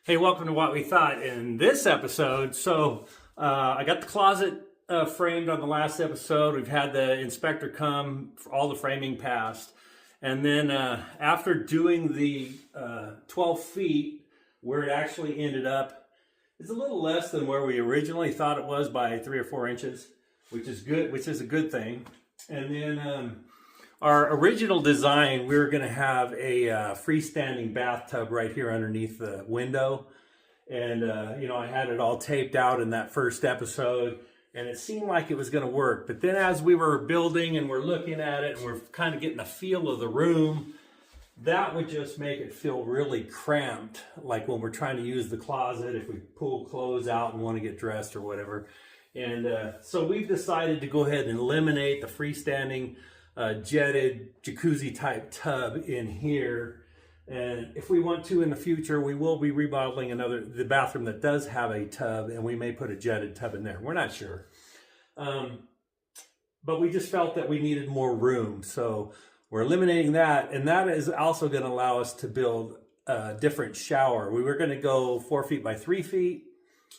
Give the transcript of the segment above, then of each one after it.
Hey, welcome to What We Thought. In this episode, I got the closet framed on the last episode. We've had the inspector come, for all the framing passed. And then after doing the 12 feet, where it actually ended up, it's a little less than where we originally thought it was by 3 or 4 inches, which is good, which is a good thing. And then our original design, we were going to have a freestanding bathtub right here underneath the window. And, I had it all taped out in that first episode, and it seemed like it was going to work. But then as we were building and we're looking at it and we're kind of getting a feel of the room, that would just make it feel really cramped, like when we're trying to use the closet, if we pull clothes out and want to get dressed or whatever. And so we've decided to go ahead and eliminate the freestanding jetted jacuzzi type tub in here, and if we want to in the future, we will be remodeling the bathroom that does have a tub, and we may put a jetted tub in there. We're not sure, but we just felt that we needed more room, so we're eliminating that. And that is also going to allow us to build a different shower. We were going to go 4 feet by 3 feet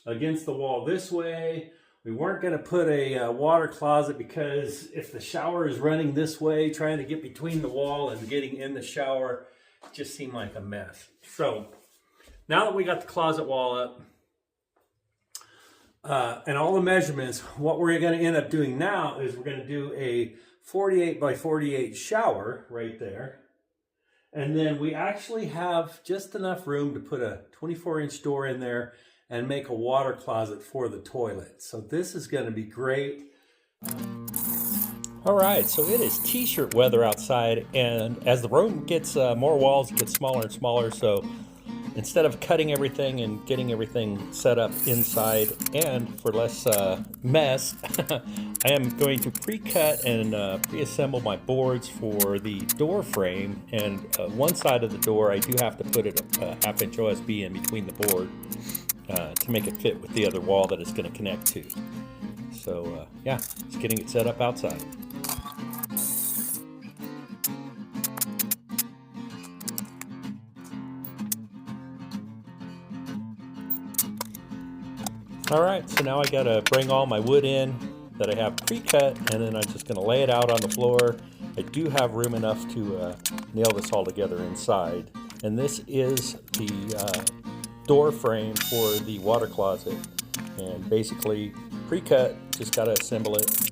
against the wall this way. We weren't going to put a water closet because if the shower is running this way, trying to get between the wall and getting in the shower just seemed like a mess. So now that we got the closet wall up and all the measurements, what we're going to end up doing now is we're going to do a 48 by 48 shower right there. And then we actually have just enough room to put a 24-inch door in there and make a water closet for the toilet. So this is going to be great. All right, so it is t-shirt weather outside, and as the room gets more walls, it gets smaller and smaller. So instead of cutting everything and getting everything set up inside and for less mess, I am going to pre-cut and pre-assemble my boards for the door frame. And one side of the door, I do have to put it a half-inch OSB in between the board to make it fit with the other wall that it's going to connect to. So yeah, just getting it set up outside. All right, so now I got to bring all my wood in that I have pre-cut, and then I'm just going to lay it out on the floor. I do have room enough to nail this all together inside. And this is the door frame for the water closet, and basically pre-cut, just got to assemble it.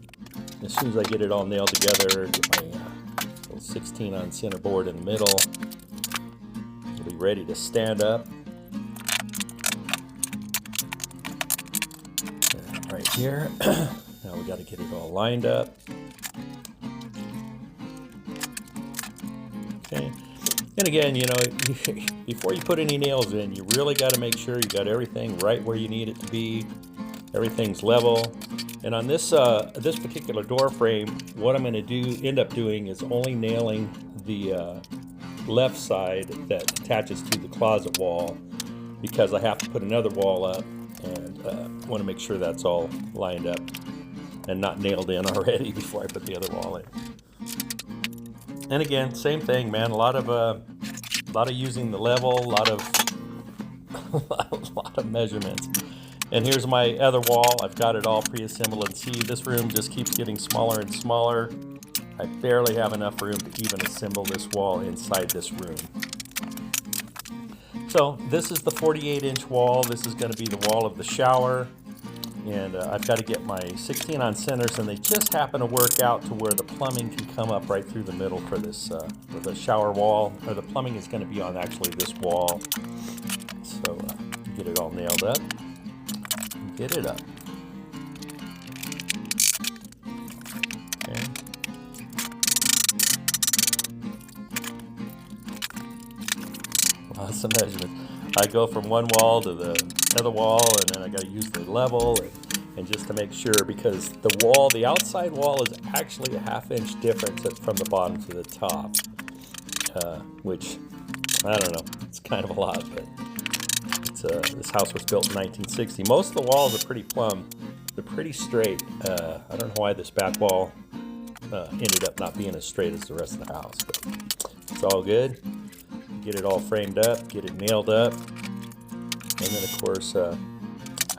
As soon as I get it all nailed together, get my little 16 on center board in the middle, it'll be ready to stand up. And right here, now we got to get it all lined up. Okay. And again, before you put any nails in, you really got to make sure you got everything right where you need it to be. Everything's level. And on this particular door frame, what I'm going to end up doing is only nailing the left side that attaches to the closet wall, because I have to put another wall up, and want to make sure that's all lined up and not nailed in already before I put the other wall in. And again, same thing, man. A lot of using the level, a lot of measurements. And here's my other wall. I've got it all pre-assembled, and see, this room just keeps getting smaller and smaller. I barely have enough room to even assemble this wall inside this room. So this is the 48-inch wall. This is going to be the wall of the shower. And I've got to get my 16 on centers, and they just happen to work out to where the plumbing can come up right through the middle for this for the shower wall. Or the plumbing is going to be on actually this wall. So get it all nailed up. Get it up. Okay. Lots of measurements. I go from one wall to the other wall, and then I got to use the level and just to make sure, because the outside wall is actually a half-inch difference from the bottom to the top, which, I don't know, it's kind of a lot, but this house was built in 1960. Most of the walls are pretty plumb. They're pretty straight. I don't know why this back wall ended up not being as straight as the rest of the house, but it's all good. Get it all framed up, get it nailed up, And then of course, I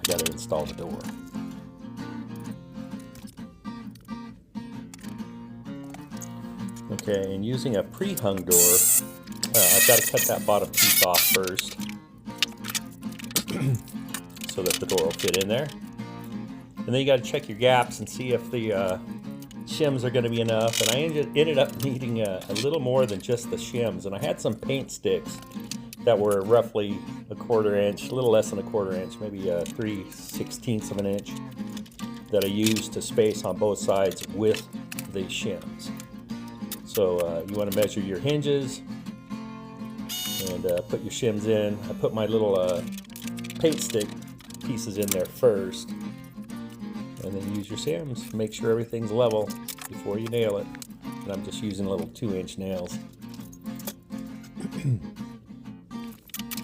got to install the door. Okay, and using a pre-hung door, I've got to cut that bottom piece off first so that the door will fit in there. And then you got to check your gaps and see if the shims are going to be enough. And I ended up needing a little more than just the shims. And I had some paint sticks that were roughly a 1/4 inch, a little less than a 1/4 inch, maybe 3/16 of an inch, that I used to space on both sides with the shims. So you want to measure your hinges and put your shims in. I put my little paint stick pieces in there first, and then use your shims. Make sure everything's level before you nail it. And I'm just using little 2-inch nails.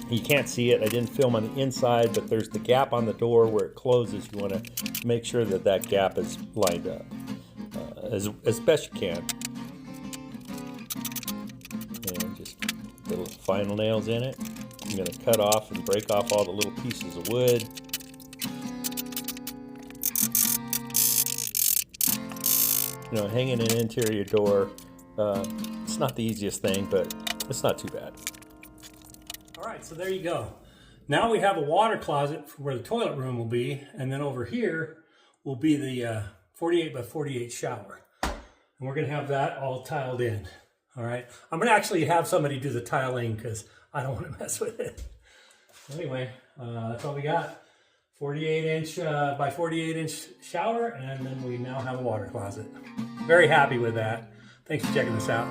You can't see it. I didn't film on the inside, but there's the gap on the door where it closes. You want to make sure that that gap is lined up as best you can. And just little final nails in it. I'm going to cut off and break off all the little pieces of wood. You know, hanging an interior door, it's not the easiest thing, but it's not too bad. All right, so there you go. Now we have a water closet for where the toilet room will be, and then over here will be the 48 by 48 shower. And we're gonna have that all tiled in. All right, I'm gonna actually have somebody do the tiling because I don't want to mess with it. Anyway, that's all we got. 48-inch by 48-inch shower, and then we now have a water closet. Very happy with that. Thanks for checking this out.